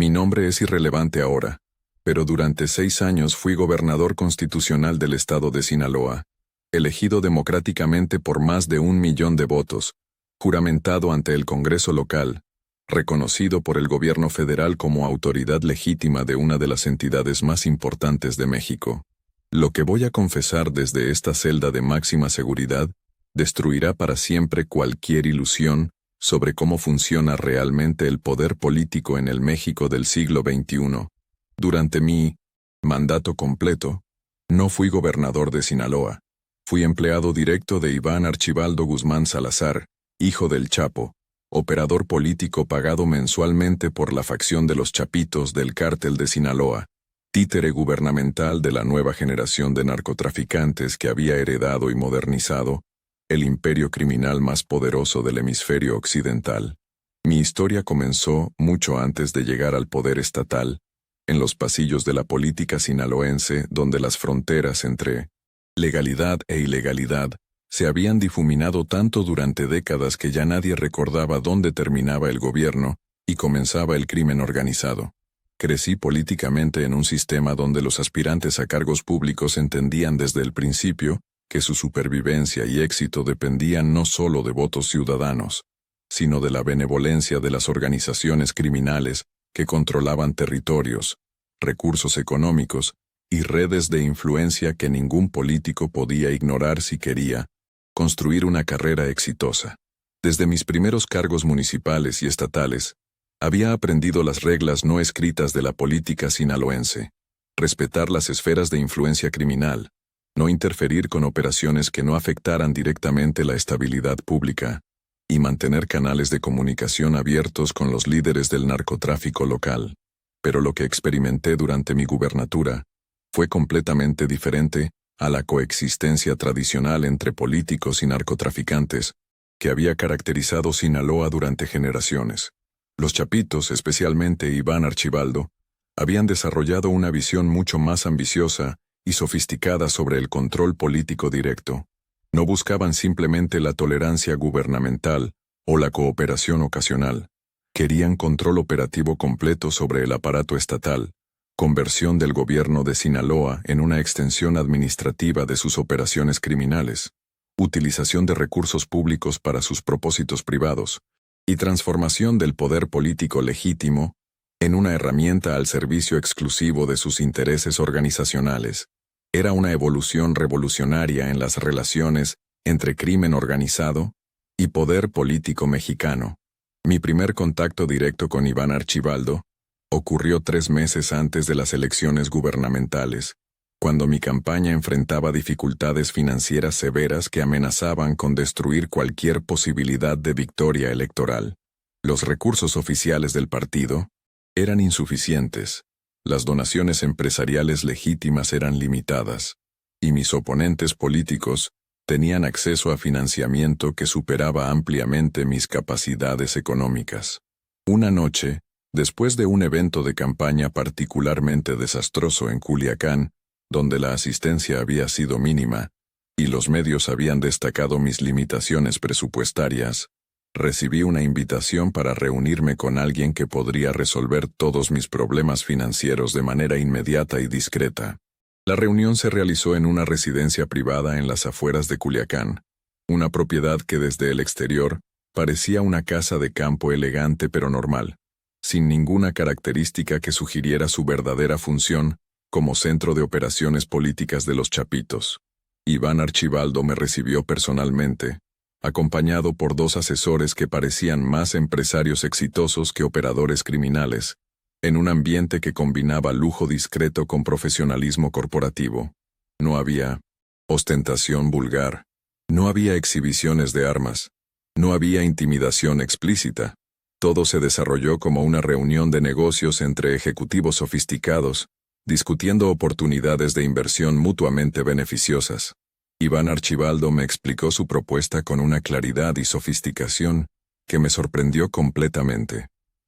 Mi nombre es irrelevante ahora, pero durante 6 años fui gobernador constitucional del estado de Sinaloa, elegido democráticamente por más de 1 millón de votos, juramentado ante el Congreso local, reconocido por el gobierno federal como autoridad legítima de una de las entidades más importantes de México. Lo que voy a confesar desde esta celda de máxima seguridad destruirá para siempre cualquier ilusión sobre cómo funciona realmente el poder político en el México del siglo XXI. Durante mi mandato completo, no fui gobernador de Sinaloa. Fui empleado directo de Iván Archibaldo Guzmán Salazar, hijo del Chapo, operador político pagado mensualmente por la facción de los Chapitos del Cártel de Sinaloa, títere gubernamental de la nueva generación de narcotraficantes que había heredado y modernizado el imperio criminal más poderoso del hemisferio occidental. Mi historia comenzó mucho antes de llegar al poder estatal, en los pasillos de la política sinaloense, donde las fronteras entre legalidad e ilegalidad se habían difuminado tanto durante décadas que ya nadie recordaba dónde terminaba el gobierno y comenzaba el crimen organizado. Crecí políticamente en un sistema donde los aspirantes a cargos públicos entendían desde el principio que su supervivencia y éxito dependían no solo de votos ciudadanos, sino de la benevolencia de las organizaciones criminales que controlaban territorios, recursos económicos y redes de influencia que ningún político podía ignorar si quería construir una carrera exitosa. Desde mis primeros cargos municipales y estatales, había aprendido las reglas no escritas de la política sinaloense: respetar las esferas de influencia criminal, no interferir con operaciones que no afectaran directamente la estabilidad pública, y mantener canales de comunicación abiertos con los líderes del narcotráfico local. Pero lo que experimenté durante mi gubernatura fue completamente diferente a la coexistencia tradicional entre políticos y narcotraficantes que había caracterizado Sinaloa durante generaciones. Los Chapitos, especialmente Iván Archibaldo, habían desarrollado una visión mucho más ambiciosa y sofisticada sobre el control político directo. No buscaban simplemente la tolerancia gubernamental o la cooperación ocasional. Querían control operativo completo sobre el aparato estatal, conversión del gobierno de Sinaloa en una extensión administrativa de sus operaciones criminales, utilización de recursos públicos para sus propósitos privados, y transformación del poder político legítimo en una herramienta al servicio exclusivo de sus intereses organizacionales. Era una evolución revolucionaria en las relaciones entre crimen organizado y poder político mexicano. Mi primer contacto directo con Iván Archibaldo ocurrió 3 meses antes de las elecciones gubernamentales, cuando mi campaña enfrentaba dificultades financieras severas que amenazaban con destruir cualquier posibilidad de victoria electoral. Los recursos oficiales del partido eran insuficientes, las donaciones empresariales legítimas eran limitadas, y mis oponentes políticos tenían acceso a financiamiento que superaba ampliamente mis capacidades económicas. Una noche, después de un evento de campaña particularmente desastroso en Culiacán, donde la asistencia había sido mínima, y los medios habían destacado mis limitaciones presupuestarias, recibí una invitación para reunirme con alguien que podría resolver todos mis problemas financieros de manera inmediata y discreta. La reunión se realizó en una residencia privada en las afueras de Culiacán, una propiedad que desde el exterior parecía una casa de campo elegante pero normal, sin ninguna característica que sugiriera su verdadera función como centro de operaciones políticas de los Chapitos. Iván Archibaldo me recibió personalmente, acompañado por 2 asesores que parecían más empresarios exitosos que operadores criminales, en un ambiente que combinaba lujo discreto con profesionalismo corporativo. No había ostentación vulgar, no había exhibiciones de armas, no había intimidación explícita. Todo se desarrolló como una reunión de negocios entre ejecutivos sofisticados, discutiendo oportunidades de inversión mutuamente beneficiosas. Iván Archibaldo me explicó su propuesta con una claridad y sofisticación que me sorprendió completamente.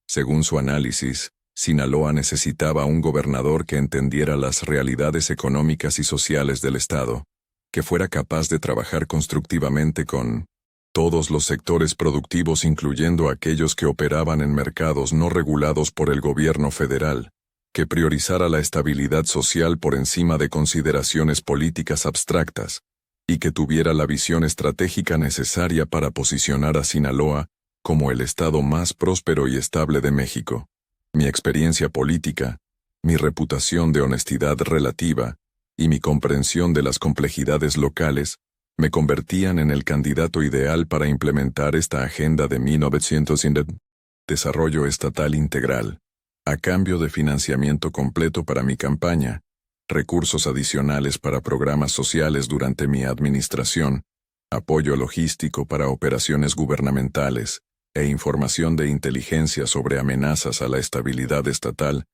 Según su análisis, Sinaloa necesitaba un gobernador que entendiera las realidades económicas y sociales del Estado, que fuera capaz de trabajar constructivamente con Todos los sectores productivos, incluyendo aquellos que operaban en mercados no regulados por el gobierno federal, que priorizara la estabilidad social por encima de consideraciones políticas abstractas, y que tuviera la visión estratégica necesaria para posicionar a Sinaloa como el estado más próspero y estable de México. Mi experiencia política, mi reputación de honestidad relativa y mi comprensión de las complejidades locales me convertían en el candidato ideal para implementar esta agenda de 1900 desarrollo estatal integral, a cambio de financiamiento completo para mi campaña, recursos adicionales para programas sociales durante mi administración, apoyo logístico para operaciones gubernamentales e información de inteligencia sobre amenazas a la estabilidad estatal.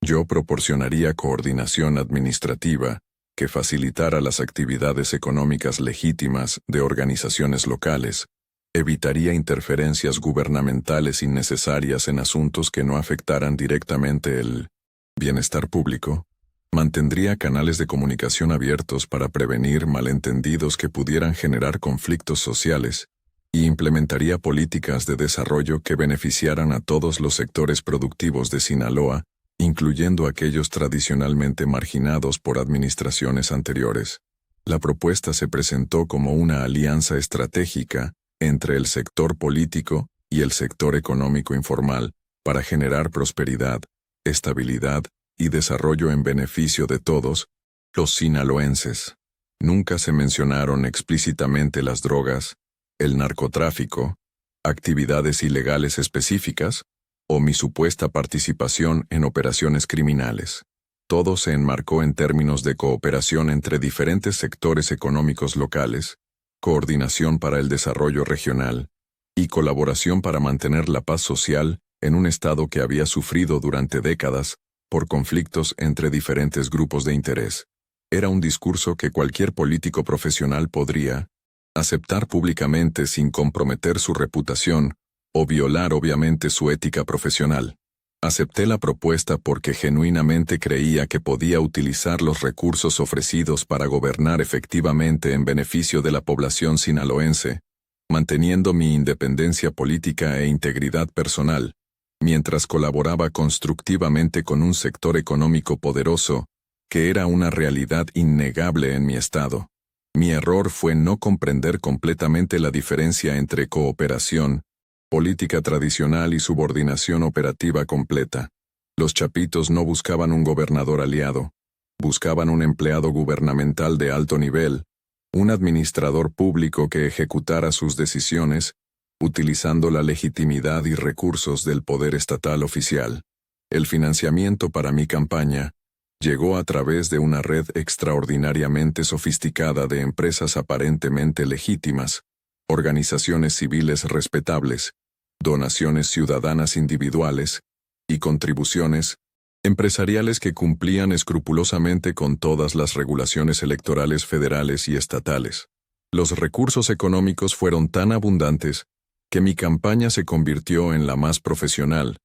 Yo proporcionaría coordinación administrativa que facilitara las actividades económicas legítimas de organizaciones locales, evitaría interferencias gubernamentales innecesarias en asuntos que no afectaran directamente el bienestar público, mantendría canales de comunicación abiertos para prevenir malentendidos que pudieran generar conflictos sociales, y implementaría políticas de desarrollo que beneficiaran a todos los sectores productivos de Sinaloa, incluyendo aquellos tradicionalmente marginados por administraciones anteriores. La propuesta se presentó como una alianza estratégica entre el sector político y el sector económico informal para generar prosperidad, estabilidad y desarrollo en beneficio de todos los sinaloenses. Nunca se mencionaron explícitamente las drogas, el narcotráfico, actividades ilegales específicas, o mi supuesta participación en operaciones criminales. Todo se enmarcó en términos de cooperación entre diferentes sectores económicos locales, coordinación para el desarrollo regional, y colaboración para mantener la paz social en un estado que había sufrido durante décadas por conflictos entre diferentes grupos de interés. Era un discurso que cualquier político profesional podría aceptar públicamente sin comprometer su reputación o violar obviamente su ética profesional. Acepté la propuesta porque genuinamente creía que podía utilizar los recursos ofrecidos para gobernar efectivamente en beneficio de la población sinaloense, manteniendo mi independencia política e integridad personal, mientras colaboraba constructivamente con un sector económico poderoso, que era una realidad innegable en mi estado. Mi error fue no comprender completamente la diferencia entre cooperación, política tradicional y subordinación operativa completa. Los chapitos no buscaban un gobernador aliado, buscaban un empleado gubernamental de alto nivel, un administrador público que ejecutara sus decisiones, utilizando la legitimidad y recursos del poder estatal oficial. El financiamiento para mi campaña llegó a través de una red extraordinariamente sofisticada de empresas aparentemente legítimas, organizaciones civiles respetables, donaciones ciudadanas individuales y contribuciones empresariales que cumplían escrupulosamente con todas las regulaciones electorales federales y estatales. Los recursos económicos fueron tan abundantes que mi campaña se convirtió en la más profesional,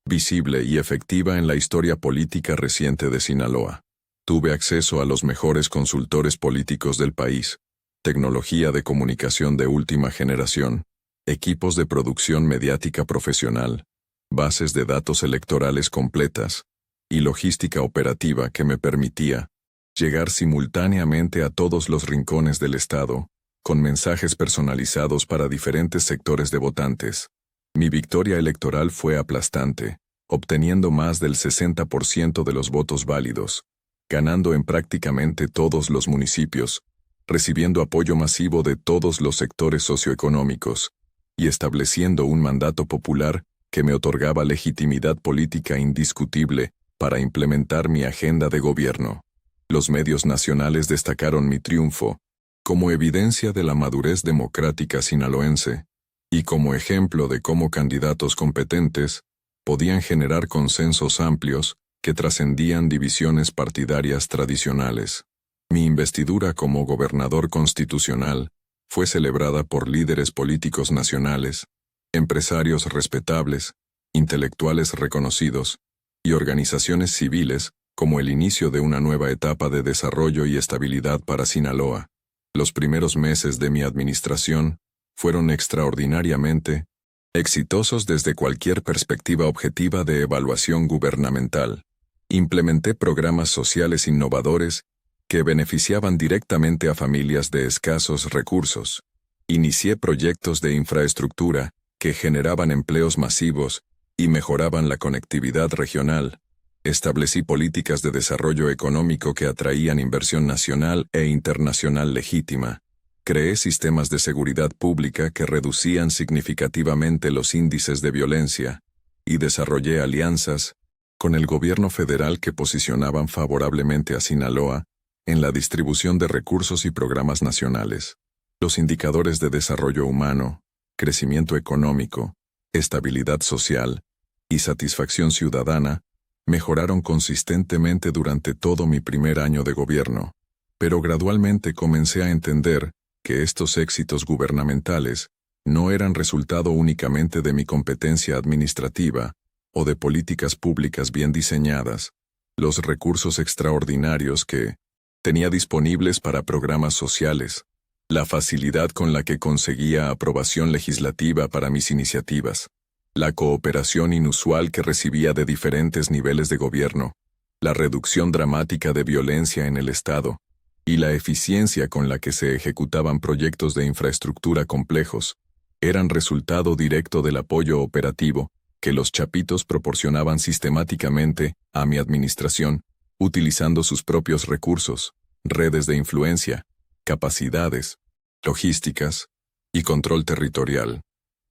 visible y efectiva en la historia política reciente de Sinaloa. Tuve acceso a los mejores consultores políticos del país, tecnología de comunicación de última generación, equipos de producción mediática profesional, bases de datos electorales completas y logística operativa que me permitía llegar simultáneamente a todos los rincones del estado, con mensajes personalizados para diferentes sectores de votantes. Mi victoria electoral fue aplastante, obteniendo más del 60% de los votos válidos, ganando en prácticamente todos los municipios, recibiendo apoyo masivo de todos los sectores socioeconómicos, y estableciendo un mandato popular que me otorgaba legitimidad política indiscutible para implementar mi agenda de gobierno. Los medios nacionales destacaron mi triunfo como evidencia de la madurez democrática sinaloense y como ejemplo de cómo candidatos competentes podían generar consensos amplios que trascendían divisiones partidarias tradicionales. Mi investidura como gobernador constitucional fue celebrada por líderes políticos nacionales, empresarios respetables, intelectuales reconocidos y organizaciones civiles como el inicio de una nueva etapa de desarrollo y estabilidad para Sinaloa. Los primeros meses de mi administración fueron extraordinariamente exitosos desde cualquier perspectiva objetiva de evaluación gubernamental. Implementé programas sociales innovadores que beneficiaban directamente a familias de escasos recursos. Inicié proyectos de infraestructura que generaban empleos masivos y mejoraban la conectividad regional. Establecí políticas de desarrollo económico que atraían inversión nacional e internacional legítima. Creé sistemas de seguridad pública que reducían significativamente los índices de violencia, y desarrollé alianzas con el gobierno federal que posicionaban favorablemente a Sinaloa en la distribución de recursos y programas nacionales. Los indicadores de desarrollo humano, crecimiento económico, estabilidad social y satisfacción ciudadana mejoraron consistentemente durante todo mi primer año de gobierno, pero gradualmente comencé a entender que estos éxitos gubernamentales no eran resultado únicamente de mi competencia administrativa o de políticas públicas bien diseñadas. Los recursos extraordinarios que tenía disponibles para programas sociales, la facilidad con la que conseguía aprobación legislativa para mis iniciativas, la cooperación inusual que recibía de diferentes niveles de gobierno, la reducción dramática de violencia en el Estado, y la eficiencia con la que se ejecutaban proyectos de infraestructura complejos, eran resultado directo del apoyo operativo que los chapitos proporcionaban sistemáticamente a mi administración, utilizando sus propios recursos, redes de influencia, capacidades, logísticas y control territorial.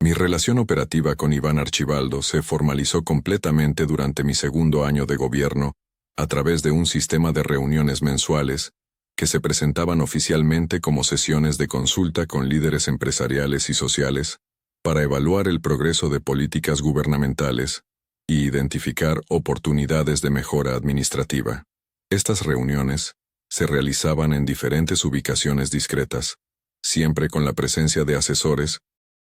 Mi relación operativa con Iván Archibaldo se formalizó completamente durante mi segundo año de gobierno a través de un sistema de reuniones mensuales que se presentaban oficialmente como sesiones de consulta con líderes empresariales y sociales para evaluar el progreso de políticas gubernamentales y identificar oportunidades de mejora administrativa. Estas reuniones se realizaban en diferentes ubicaciones discretas, siempre con la presencia de asesores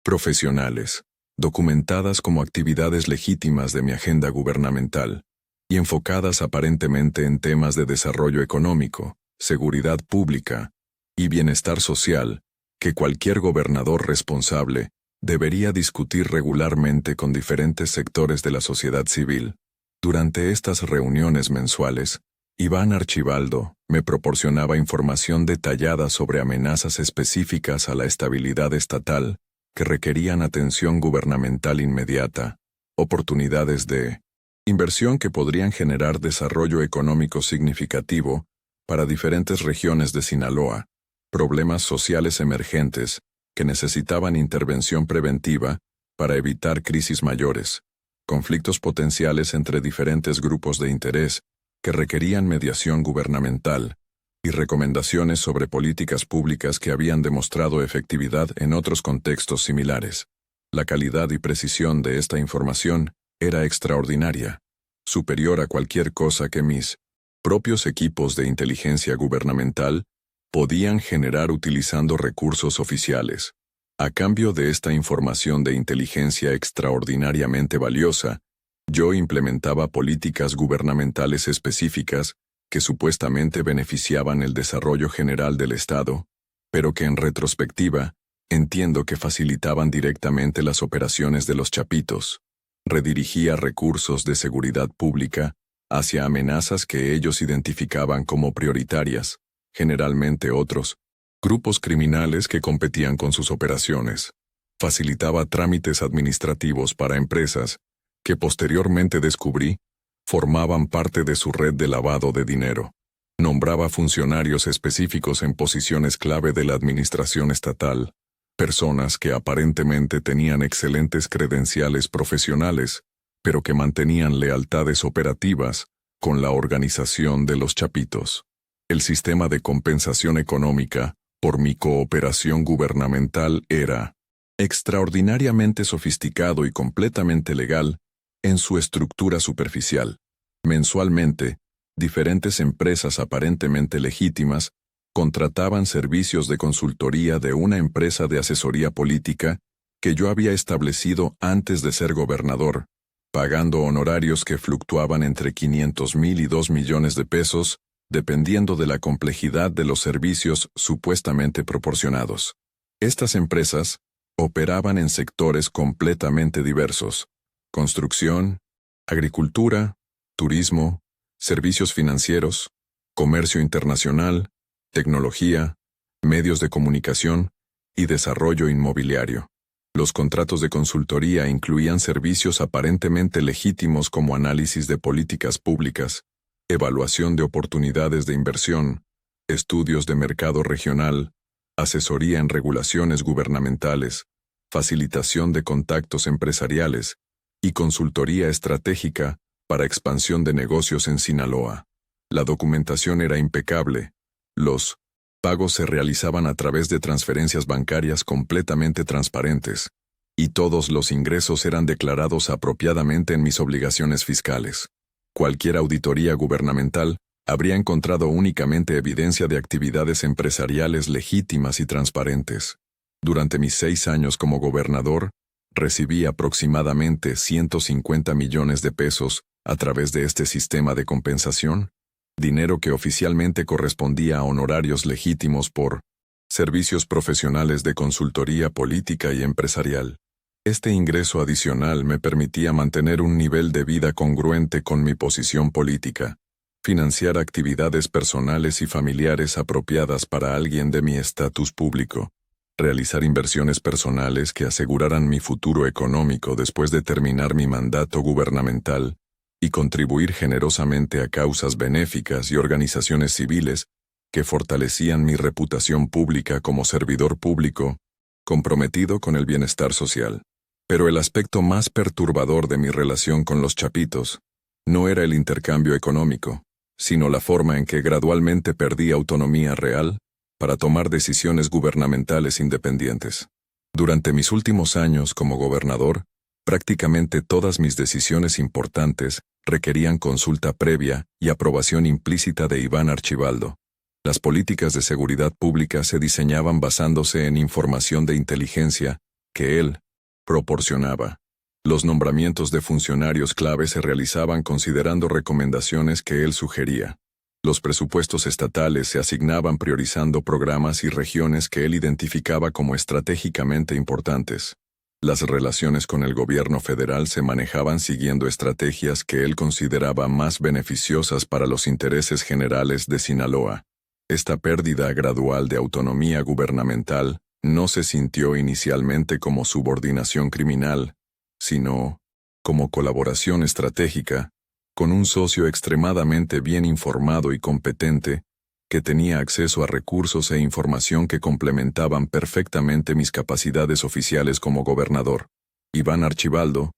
profesionales, documentadas como actividades legítimas de mi agenda gubernamental y enfocadas aparentemente en temas de desarrollo económico, seguridad pública y bienestar social que cualquier gobernador responsable debería discutir regularmente con diferentes sectores de la sociedad civil. Durante estas reuniones mensuales, Iván Archibaldo me proporcionaba información detallada sobre amenazas específicas a la estabilidad estatal que requerían atención gubernamental inmediata, oportunidades de inversión que podrían generar desarrollo económico significativo para diferentes regiones de Sinaloa, problemas sociales emergentes que necesitaban intervención preventiva para evitar crisis mayores, conflictos potenciales entre diferentes grupos de interés que requerían mediación gubernamental, y recomendaciones sobre políticas públicas que habían demostrado efectividad en otros contextos similares. La calidad y precisión de esta información era extraordinaria, superior a cualquier cosa que mis propios equipos de inteligencia gubernamental podían generar utilizando recursos oficiales. A cambio de esta información de inteligencia extraordinariamente valiosa, yo implementaba políticas gubernamentales específicas que supuestamente beneficiaban el desarrollo general del Estado, pero que en retrospectiva, entiendo que facilitaban directamente las operaciones de los chapitos. Redirigía recursos de seguridad pública hacia amenazas que ellos identificaban como prioritarias, generalmente otros grupos criminales que competían con sus operaciones. Facilitaba trámites administrativos para empresas que posteriormente descubrí formaban parte de su red de lavado de dinero. Nombraba funcionarios específicos en posiciones clave de la administración estatal, personas que aparentemente tenían excelentes credenciales profesionales, pero que mantenían lealtades operativas con la organización de los chapitos. El sistema de compensación económica por mi cooperación gubernamental era extraordinariamente sofisticado y completamente legal en su estructura superficial. Mensualmente, diferentes empresas aparentemente legítimas contrataban servicios de consultoría de una empresa de asesoría política que yo había establecido antes de ser gobernador, pagando honorarios que fluctuaban entre 500,000 y 2 millones de pesos, dependiendo de la complejidad de los servicios supuestamente proporcionados. Estas empresas Operaban en sectores completamente diversos: construcción, agricultura, turismo, servicios financieros, comercio internacional, tecnología, medios de comunicación y desarrollo inmobiliario. Los contratos de consultoría incluían servicios aparentemente legítimos como análisis de políticas públicas, evaluación de oportunidades de inversión, estudios de mercado regional, asesoría en regulaciones gubernamentales, facilitación de contactos empresariales y consultoría estratégica para expansión de negocios en Sinaloa. La documentación era impecable. Los pagos se realizaban a través de transferencias bancarias completamente transparentes, y todos los ingresos eran declarados apropiadamente en mis obligaciones fiscales. Cualquier auditoría gubernamental habría encontrado únicamente evidencia de actividades empresariales legítimas y transparentes. Durante mis 6 años como gobernador, recibí aproximadamente 150 millones de pesos a través de este sistema de compensación, dinero que oficialmente correspondía a honorarios legítimos por servicios profesionales de consultoría política y empresarial. Este ingreso adicional me permitía mantener un nivel de vida congruente con mi posición política, financiar actividades personales y familiares apropiadas para alguien de mi estatus público, realizar inversiones personales que aseguraran mi futuro económico después de terminar mi mandato gubernamental, y contribuir generosamente a causas benéficas y organizaciones civiles que fortalecían mi reputación pública como servidor público, comprometido con el bienestar social. Pero el aspecto más perturbador de mi relación con los chapitos no era el intercambio económico, sino la forma en que gradualmente perdí autonomía real para tomar decisiones gubernamentales independientes. Durante mis últimos años como gobernador, prácticamente todas mis decisiones importantes requerían consulta previa y aprobación implícita de Iván Archibaldo. Las políticas de seguridad pública se diseñaban basándose en información de inteligencia que él proporcionaba. Los nombramientos de funcionarios clave se realizaban considerando recomendaciones que él sugería. Los presupuestos estatales se asignaban priorizando programas y regiones que él identificaba como estratégicamente importantes. Las relaciones con el gobierno federal se manejaban siguiendo estrategias que él consideraba más beneficiosas para los intereses generales de Sinaloa. Esta pérdida gradual de autonomía gubernamental no se sintió inicialmente como subordinación criminal, sino como colaboración estratégica, con un socio extremadamente bien informado y competente, que tenía acceso a recursos e información que complementaban perfectamente mis capacidades oficiales como gobernador. Iván Archibaldo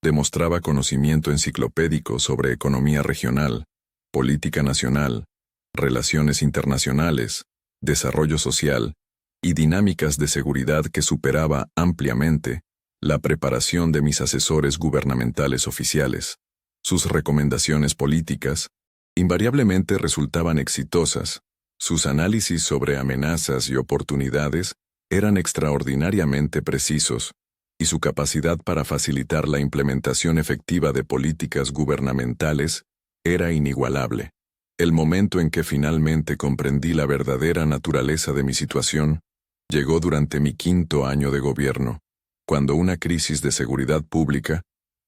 demostraba conocimiento enciclopédico sobre economía regional, política nacional, relaciones internacionales, desarrollo social y dinámicas de seguridad que superaba ampliamente la preparación de mis asesores gubernamentales oficiales. Sus recomendaciones políticas invariablemente resultaban exitosas. Sus análisis sobre amenazas y oportunidades eran extraordinariamente precisos, y su capacidad para facilitar la implementación efectiva de políticas gubernamentales era inigualable. El momento en que finalmente comprendí la verdadera naturaleza de mi situación llegó durante mi 5º año de gobierno, cuando una crisis de seguridad pública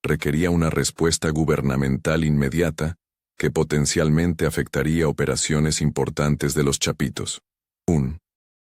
requería una respuesta gubernamental inmediata que potencialmente afectaría operaciones importantes de los chapitos. Un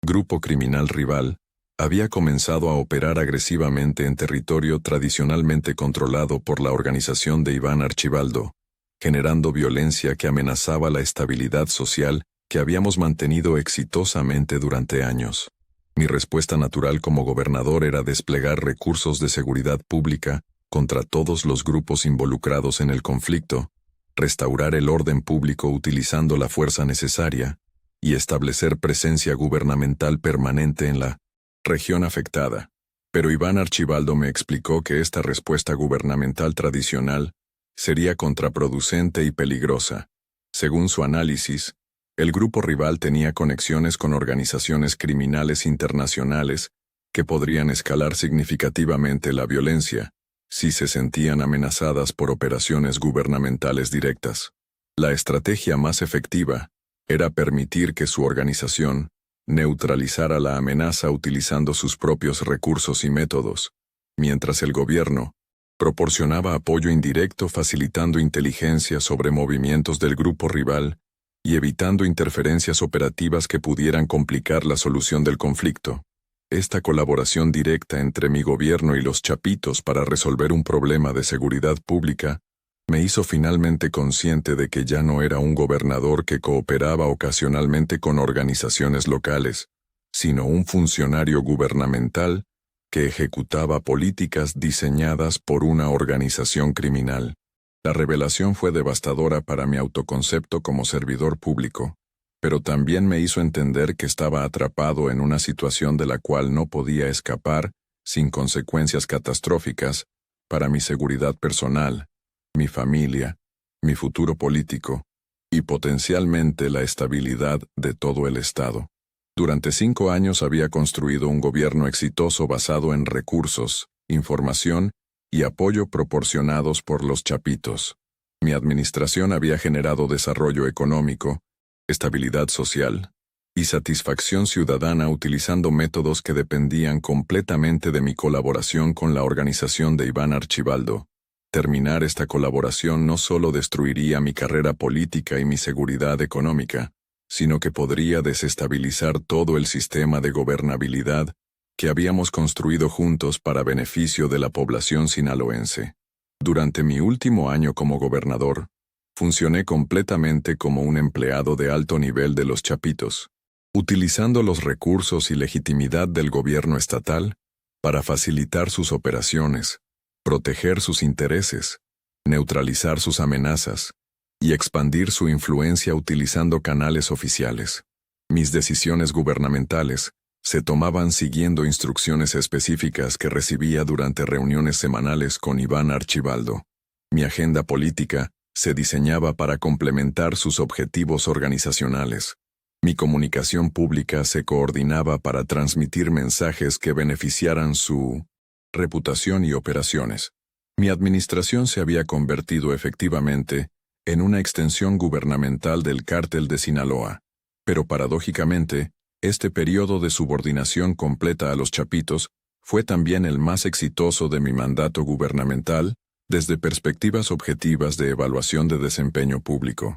grupo criminal rival había comenzado a operar agresivamente en territorio tradicionalmente controlado por la organización de Iván Archibaldo, generando violencia que amenazaba la estabilidad social que habíamos mantenido exitosamente durante años. Mi respuesta natural como gobernador era desplegar recursos de seguridad pública contra todos los grupos involucrados en el conflicto, restaurar el orden público utilizando la fuerza necesaria y establecer presencia gubernamental permanente en la región afectada. Pero Iván Archibaldo me explicó que esta respuesta gubernamental tradicional sería contraproducente y peligrosa. Según su análisis, el grupo rival tenía conexiones con organizaciones criminales internacionales que podrían escalar significativamente la violencia si se sentían amenazadas por operaciones gubernamentales directas. La estrategia más efectiva era permitir que su organización neutralizara la amenaza utilizando sus propios recursos y métodos, mientras el gobierno proporcionaba apoyo indirecto facilitando inteligencia sobre movimientos del grupo rival y evitando interferencias operativas que pudieran complicar la solución del conflicto. Esta colaboración directa entre mi gobierno y los chapitos para resolver un problema de seguridad pública me hizo finalmente consciente de que ya no era un gobernador que cooperaba ocasionalmente con organizaciones locales, sino un funcionario gubernamental que ejecutaba políticas diseñadas por una organización criminal. La revelación fue devastadora para mi autoconcepto como servidor público, pero también me hizo entender que estaba atrapado en una situación de la cual no podía escapar sin consecuencias catastróficas para mi seguridad personal, mi familia, mi futuro político y potencialmente la estabilidad de todo el Estado. Durante 5 años había construido un gobierno exitoso basado en recursos, información y apoyo proporcionados por los chapitos. Mi administración había generado desarrollo económico, estabilidad social y satisfacción ciudadana utilizando métodos que dependían completamente de mi colaboración con la organización de Iván Archibaldo. Terminar esta colaboración no solo destruiría mi carrera política y mi seguridad económica, sino que podría desestabilizar todo el sistema de gobernabilidad que habíamos construido juntos para beneficio de la población sinaloense. Durante mi último año como gobernador, funcioné completamente como un empleado de alto nivel de los chapitos, utilizando los recursos y legitimidad del gobierno estatal para facilitar sus operaciones, proteger sus intereses, neutralizar sus amenazas y expandir su influencia utilizando canales oficiales. Mis decisiones gubernamentales se tomaban siguiendo instrucciones específicas que recibía durante reuniones semanales con Iván Archibaldo. Mi agenda política se diseñaba para complementar sus objetivos organizacionales. Mi comunicación pública se coordinaba para transmitir mensajes que beneficiaran su reputación y operaciones. Mi administración se había convertido efectivamente en una extensión gubernamental del cártel de Sinaloa, pero paradójicamente, este periodo de subordinación completa a los chapitos fue también el más exitoso de mi mandato gubernamental desde perspectivas objetivas de evaluación de desempeño público.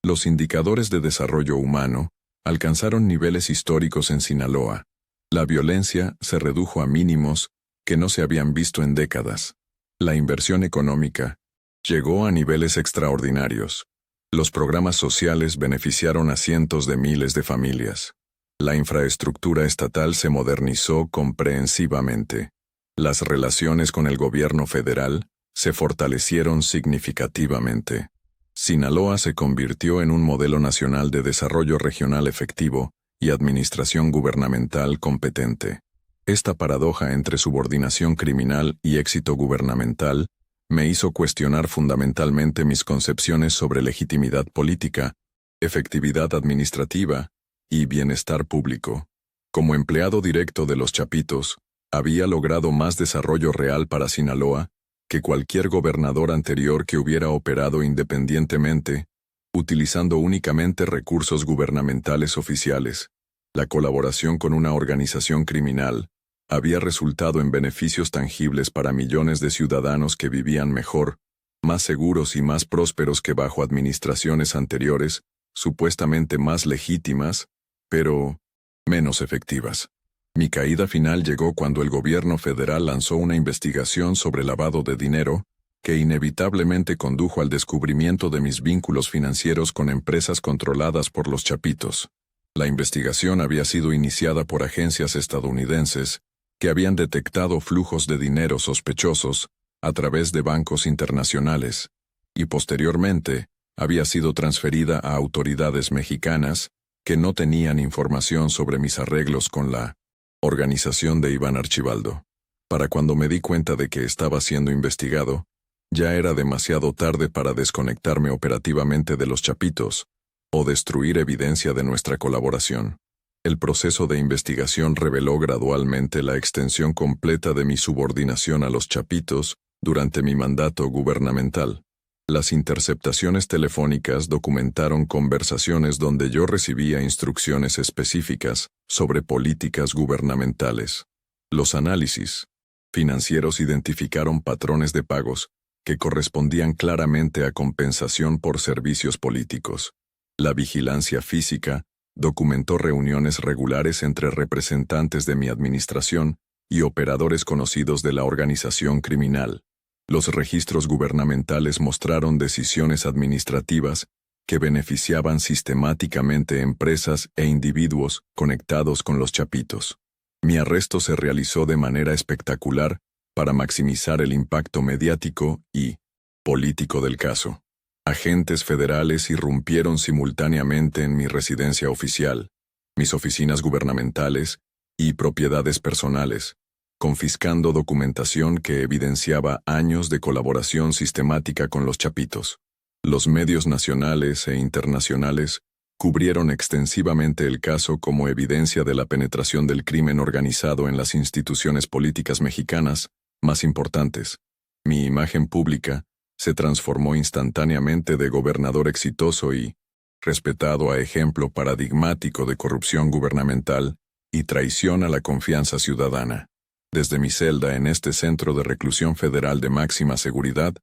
Los indicadores de desarrollo humano alcanzaron niveles históricos en Sinaloa. La violencia se redujo a mínimos que no se habían visto en décadas. La inversión económica llegó a niveles extraordinarios. Los programas sociales beneficiaron a cientos de miles de familias. La infraestructura estatal se modernizó comprehensivamente. Las relaciones con el gobierno federal se fortalecieron significativamente. Sinaloa se convirtió en un modelo nacional de desarrollo regional efectivo y administración gubernamental competente. Esta paradoja entre subordinación criminal y éxito gubernamental me hizo cuestionar fundamentalmente mis concepciones sobre legitimidad política, efectividad administrativa y bienestar público. Como empleado directo de los chapitos, había logrado más desarrollo real para Sinaloa que cualquier gobernador anterior que hubiera operado independientemente, utilizando únicamente recursos gubernamentales oficiales. La colaboración con una organización criminal había resultado en beneficios tangibles para millones de ciudadanos que vivían mejor, más seguros y más prósperos que bajo administraciones anteriores, supuestamente más legítimas, pero menos efectivas. Mi caída final llegó cuando el gobierno federal lanzó una investigación sobre lavado de dinero, que inevitablemente condujo al descubrimiento de mis vínculos financieros con empresas controladas por los chapitos. La investigación había sido iniciada por agencias estadounidenses, que habían detectado flujos de dinero sospechosos a través de bancos internacionales, y posteriormente había sido transferida a autoridades mexicanas que no tenían información sobre mis arreglos con la organización de Iván Archibaldo. Para cuando me di cuenta de que estaba siendo investigado, ya era demasiado tarde para desconectarme operativamente de los chapitos o destruir evidencia de nuestra colaboración. El proceso de investigación reveló gradualmente la extensión completa de mi subordinación a los chapitos durante mi mandato gubernamental. Las interceptaciones telefónicas documentaron conversaciones donde yo recibía instrucciones específicas sobre políticas gubernamentales. Los análisis financieros identificaron patrones de pagos que correspondían claramente a compensación por servicios políticos. La vigilancia física documentó reuniones regulares entre representantes de mi administración y operadores conocidos de la organización criminal. Los registros gubernamentales mostraron decisiones administrativas que beneficiaban sistemáticamente empresas e individuos conectados con los chapitos. Mi arresto se realizó de manera espectacular para maximizar el impacto mediático y político del caso. Agentes federales irrumpieron simultáneamente en mi residencia oficial, mis oficinas gubernamentales y propiedades personales, confiscando documentación que evidenciaba años de colaboración sistemática con los chapitos. Los medios nacionales e internacionales cubrieron extensivamente el caso como evidencia de la penetración del crimen organizado en las instituciones políticas mexicanas más importantes. Mi imagen pública se transformó instantáneamente de gobernador exitoso y respetado a ejemplo paradigmático de corrupción gubernamental y traición a la confianza ciudadana. Desde mi celda en este centro de reclusión federal de máxima seguridad,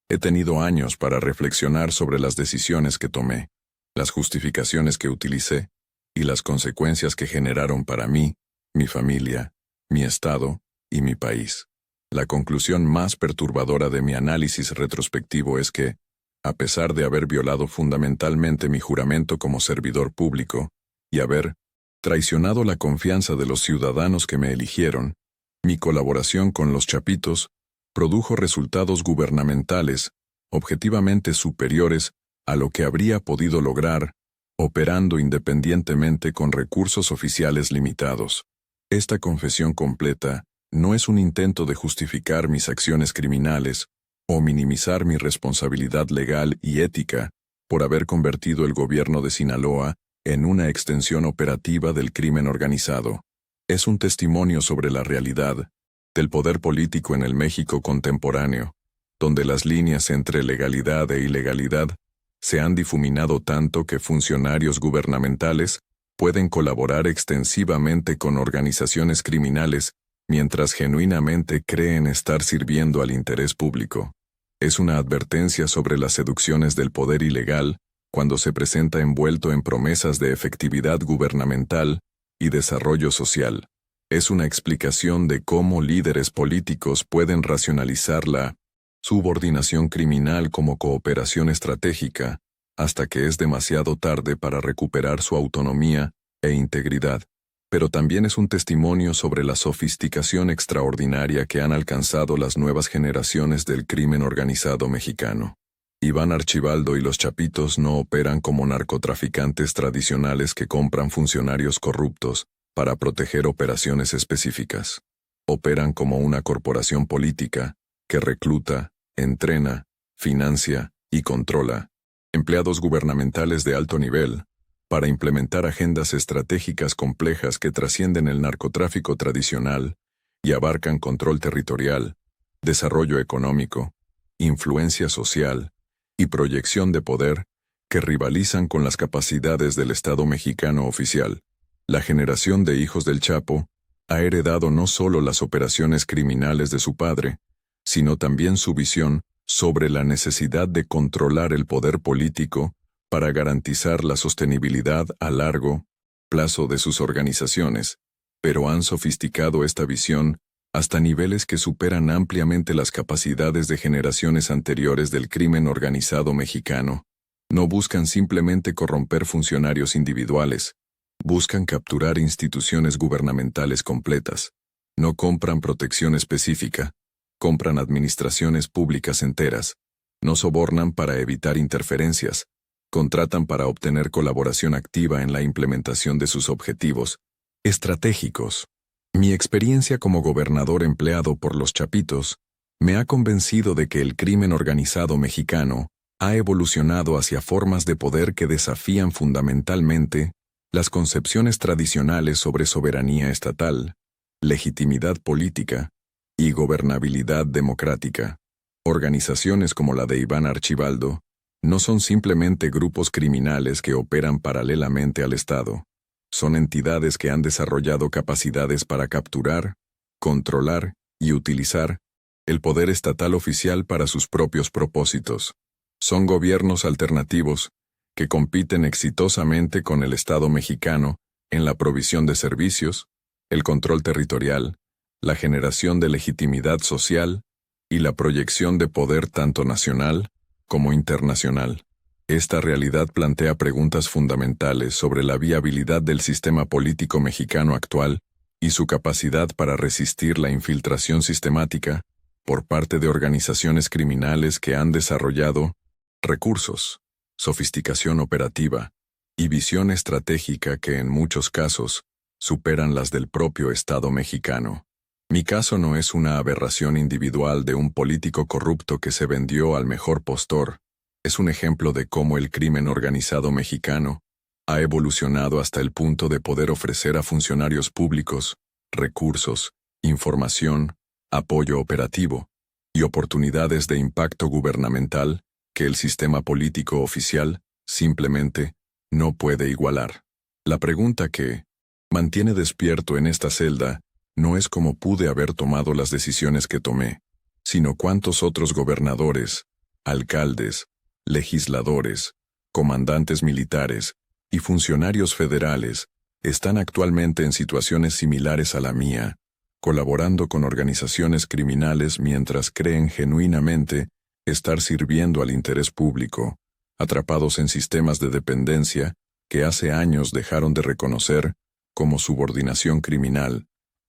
he tenido años para reflexionar sobre las decisiones que tomé, las justificaciones que utilicé y las consecuencias que generaron para mí, mi familia, mi estado y mi país. La conclusión más perturbadora de mi análisis retrospectivo es que, a pesar de haber violado fundamentalmente mi juramento como servidor público y haber traicionado la confianza de los ciudadanos que me eligieron, mi colaboración con los chapitos produjo resultados gubernamentales objetivamente superiores a lo que habría podido lograr operando independientemente con recursos oficiales limitados. Esta confesión completa no es un intento de justificar mis acciones criminales o minimizar mi responsabilidad legal y ética por haber convertido el gobierno de Sinaloa en una extensión operativa del crimen organizado. Es un testimonio sobre la realidad del poder político en el México contemporáneo, donde las líneas entre legalidad e ilegalidad se han difuminado tanto que funcionarios gubernamentales pueden colaborar extensivamente con organizaciones criminales mientras genuinamente creen estar sirviendo al interés público. Es una advertencia sobre las seducciones del poder ilegal cuando se presenta envuelto en promesas de efectividad gubernamental y desarrollo social. Es una explicación de cómo líderes políticos pueden racionalizar la subordinación criminal como cooperación estratégica, hasta que es demasiado tarde para recuperar su autonomía e integridad. Pero también es un testimonio sobre la sofisticación extraordinaria que han alcanzado las nuevas generaciones del crimen organizado mexicano. Iván Archibaldo y los chapitos no operan como narcotraficantes tradicionales que compran funcionarios corruptos para proteger operaciones específicas. Operan como una corporación política que recluta, entrena, financia y controla empleados gubernamentales de alto nivel para implementar agendas estratégicas complejas que trascienden el narcotráfico tradicional y abarcan control territorial, desarrollo económico, influencia social y proyección de poder que rivalizan con las capacidades del Estado mexicano oficial. La generación de hijos del Chapo ha heredado no solo las operaciones criminales de su padre, sino también su visión sobre la necesidad de controlar el poder político para garantizar la sostenibilidad a largo plazo de sus organizaciones, pero han sofisticado esta visión hasta niveles que superan ampliamente las capacidades de generaciones anteriores del crimen organizado mexicano. No buscan simplemente corromper funcionarios individuales, buscan capturar instituciones gubernamentales completas. No compran protección específica, compran administraciones públicas enteras. No sobornan para evitar interferencias, contratan para obtener colaboración activa en la implementación de sus objetivos estratégicos. Mi experiencia como gobernador empleado por los chapitos me ha convencido de que el crimen organizado mexicano ha evolucionado hacia formas de poder que desafían fundamentalmente las concepciones tradicionales sobre soberanía estatal, legitimidad política y gobernabilidad democrática. Organizaciones como la de Iván Archibaldo no son simplemente grupos criminales que operan paralelamente al Estado. Son entidades que han desarrollado capacidades para capturar, controlar y utilizar el poder estatal oficial para sus propios propósitos. Son gobiernos alternativos que compiten exitosamente con el Estado mexicano en la provisión de servicios, el control territorial, la generación de legitimidad social y la proyección de poder tanto nacional como internacional. Esta realidad plantea preguntas fundamentales sobre la viabilidad del sistema político mexicano actual y su capacidad para resistir la infiltración sistemática por parte de organizaciones criminales que han desarrollado recursos, sofisticación operativa y visión estratégica que en muchos casos superan las del propio Estado mexicano. Mi caso no es una aberración individual de un político corrupto que se vendió al mejor postor. Es un ejemplo de cómo el crimen organizado mexicano ha evolucionado hasta el punto de poder ofrecer a funcionarios públicos recursos, información, apoyo operativo y oportunidades de impacto gubernamental que el sistema político oficial simplemente no puede igualar. La pregunta que mantiene despierto en esta celda no es cómo pude haber tomado las decisiones que tomé, sino cuántos otros gobernadores, alcaldes, legisladores, comandantes militares y funcionarios federales están actualmente en situaciones similares a la mía, colaborando con organizaciones criminales mientras creen genuinamente estar sirviendo al interés público, atrapados en sistemas de dependencia que hace años dejaron de reconocer como subordinación criminal,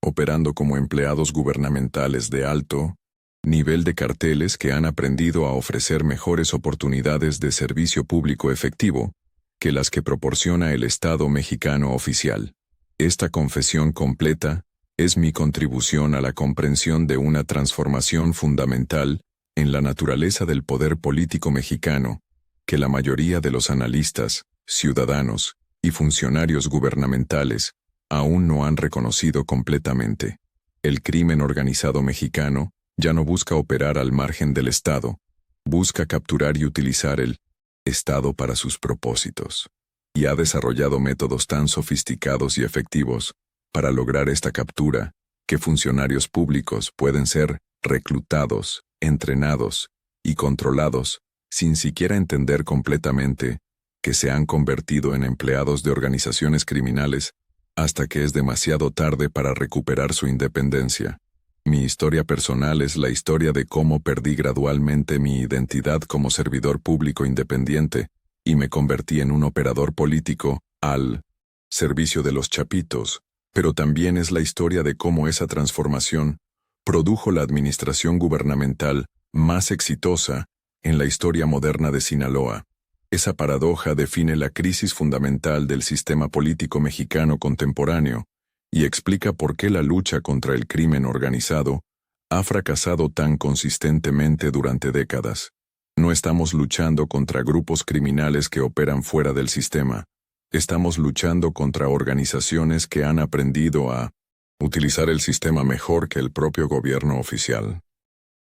operando como empleados gubernamentales de alto nivel de carteles que han aprendido a ofrecer mejores oportunidades de servicio público efectivo que las que proporciona el Estado mexicano oficial. Esta confesión completa es mi contribución a la comprensión de una transformación fundamental en la naturaleza del poder político mexicano, que la mayoría de los analistas, ciudadanos y funcionarios gubernamentales aún no han reconocido completamente. El crimen organizado mexicano ya no busca operar al margen del Estado, busca capturar y utilizar el Estado para sus propósitos, y ha desarrollado métodos tan sofisticados y efectivos para lograr esta captura que funcionarios públicos pueden ser reclutados, entrenados y controlados sin siquiera entender completamente que se han convertido en empleados de organizaciones criminales hasta que es demasiado tarde para recuperar su independencia. Mi historia personal es la historia de cómo perdí gradualmente mi identidad como servidor público independiente y me convertí en un operador político al servicio de los chapitos, pero también es la historia de cómo esa transformación produjo la administración gubernamental más exitosa en la historia moderna de Sinaloa. Esa paradoja define la crisis fundamental del sistema político mexicano contemporáneo y explica por qué la lucha contra el crimen organizado ha fracasado tan consistentemente durante décadas. No estamos luchando contra grupos criminales que operan fuera del sistema. Estamos luchando contra organizaciones que han aprendido a utilizar el sistema mejor que el propio gobierno oficial.